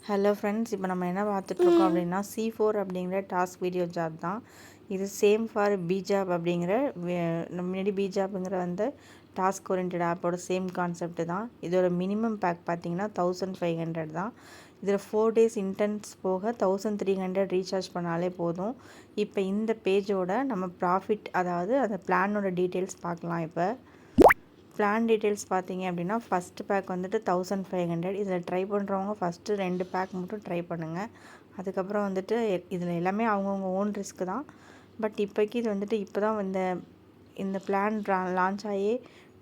Hello friends, இப்போ நம்ம என்ன பார்த்துட்ருக்கோம் அப்படின்னா C4 அப்படிங்கிற டாஸ்க் வீடியோ ஜாப் தான். இது சேம் ஃபார் பிஜாப் அப்படிங்கிற நம்ம முன்னாடி பிஜாப்புங்கிற வந்து டாஸ்க் ஓரியன்டட் ஆப்போட சேம் கான்செப்ட் தான். இதோட மினிமம் பேக் பார்த்தீங்கன்னா 1500 தான். இதில் 4 days இன்டென்ஸ் போக 1300 ரீசார்ஜ் பண்ணாலே போதும். இப்போ இந்த பேஜோட நம்ம ப்ராஃபிட், அதாவது அந்த பிளானோட டீட்டெயில்ஸ் பார்க்கலாம். இப்போ பிளான் டீட்டெயில்ஸ் பார்த்தீங்க அப்படின்னா ஃபஸ்ட்டு பேக் வந்துட்டு 1500. இதில் ட்ரை பண்ணுறவங்க ஃபஸ்ட்டு 2 பேக் மட்டும் ட்ரை பண்ணுங்கள். அதுக்கப்புறம் வந்துட்டு இதில் எல்லாமே அவங்கவுங்க ஓன் ரிஸ்க்கு தான். பட் இப்போக்கி இது வந்துட்டு இப்போ தான் இந்த பிளான் லான்ச் ஆகி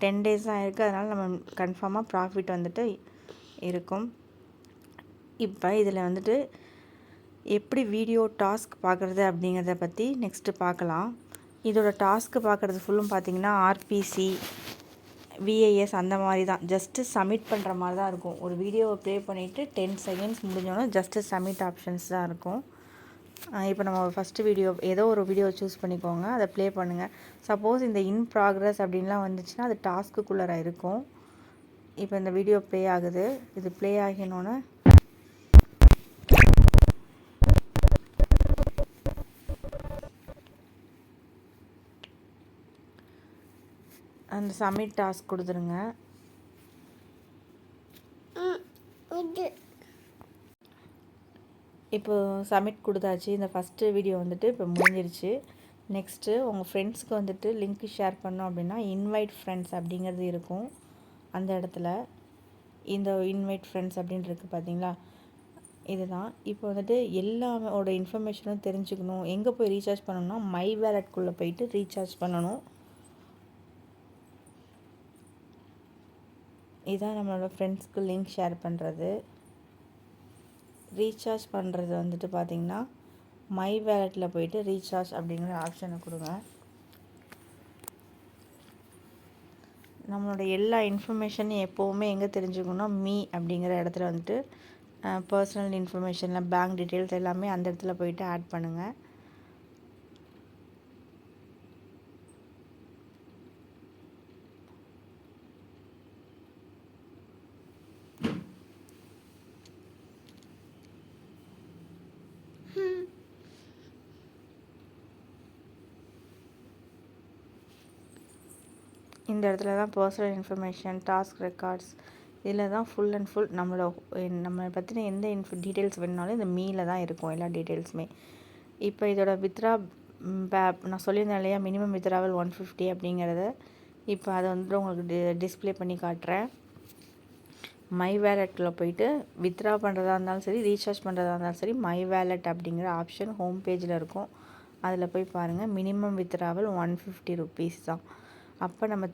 10 days தான் இருக்குது. அதனால் நம்ம கன்ஃபார்மாக ப்ராஃபிட் வந்துட்டு இருக்கும். இப்போ இதில் வந்துட்டு எப்படி வீடியோ டாஸ்க் பார்க்குறது அப்படிங்கிறத பற்றி நெக்ஸ்ட்டு பார்க்கலாம். இதோட டாஸ்க்கு பார்க்குறது ஃபுல்லும் பார்த்தீங்கன்னா ஆர்பிசி, விஐஎஸ் அந்த மாதிரி தான். ஜஸ்ட்டு சப்மிட் பண்ணுற மாதிரி தான் இருக்கும். ஒரு வீடியோவை ப்ளே பண்ணிவிட்டு 10 seconds முடிஞ்சோன்னா ஜஸ்ட்டு சப்மிட் ஆப்ஷன்ஸ் தான் இருக்கும். இப்போ நம்ம ஃபஸ்ட்டு வீடியோ ஏதோ ஒரு வீடியோ சூஸ் பண்ணிக்கோங்க, அதை ப்ளே பண்ணுங்கள். சப்போஸ் இந்த இன் ப்ராக்ரஸ் அப்படின்லாம் வந்துச்சுன்னா அது டாஸ்க்குள்ளே இருக்கும். இப்போ இந்த வீடியோ ப்ளே ஆகுது. இது ப்ளே ஆகினோன்னே அந்த சப்மிட் டாஸ்க் கொடுத்துருங்க. இப்போ சப்மிட் கொடுத்தாச்சு. இந்த ஃபஸ்ட்டு வீடியோ வந்துட்டு இப்போ முடிஞ்சிருச்சு. நெக்ஸ்ட்டு உங்கள் ஃப்ரெண்ட்ஸ்க்கு வந்துட்டு லிங்க் ஷேர் பண்ணோம் அப்படின்னா இன்வைட் ஃப்ரெண்ட்ஸ் அப்படிங்கிறது இருக்கும். அந்த இடத்துல இந்த இன்வைட் ஃப்ரெண்ட்ஸ் அப்படின்னு இருக்குது பார்த்தீங்களா, இதுதான். இப்போ வந்துட்டு எல்லாமோட இன்ஃபர்மேஷனும் தெரிஞ்சுக்கணும். எங்கே போய் ரீசார்ஜ் பண்ணணும்னா மை வேலட்குள்ளே போயிட்டு ரீசார்ஜ் பண்ணணும். இதான் நம்மளோட ஃப்ரெண்ட்ஸ்க்கு லிங்க் ஷேர் பண்ணுறது. ரீசார்ஜ் பண்ணுறது வந்துட்டு பார்த்திங்கன்னா மை வேலெட்டில் போயிட்டு ரீசார்ஜ் அப்படிங்கிற ஆப்ஷனை கொடுங்க. நம்மளோட எல்லா இன்ஃபர்மேஷனையும் எப்போவுமே எங்கே தெரிஞ்சுக்கணும்னா மீ அப்படிங்கிற இடத்துல வந்துட்டு பர்சனல் இன்ஃபர்மேஷனில் பேங்க் டீட்டெயில்ஸ் எல்லாமே அந்த இடத்துல போயிட்டு ஆட் பண்ணுங்கள். இந்த இடத்துல தான் பர்சனல் இன்ஃபர்மேஷன், டாஸ்க் ரெக்கார்ட்ஸ், இதில் தான் ஃபுல் அண்ட் ஃபுல் நம்மளை பற்றின எந்த டீட்டெயில்ஸ் வேணுனாலும் இந்த மீல தான் இருக்கும் எல்லா டீட்டெயில்ஸுமே. இப்போ இதோட வித்ரா நான் சொல்லியிருந்தேன் இல்லையா, மினிமம் வித்ராவல் 150 அப்படிங்கிறத. இப்போ அதை வந்துட்டு உங்களுக்கு டிஸ்பிளே பண்ணி காட்டுறேன். மை வேலெட்டில் போயிட்டு வித்ரா பண்ணுறதா இருந்தாலும் சரி, ரீசார்ஜ் பண்ணுறதா இருந்தாலும் சரி, மை வேலெட் அப்படிங்கிற ஆப்ஷன் ஹோம் பேஜில் இருக்கும். அதில் போய் பாருங்கள். மினிமம் வித்ராவல் 150 rupees தான். அப்போ நம்ம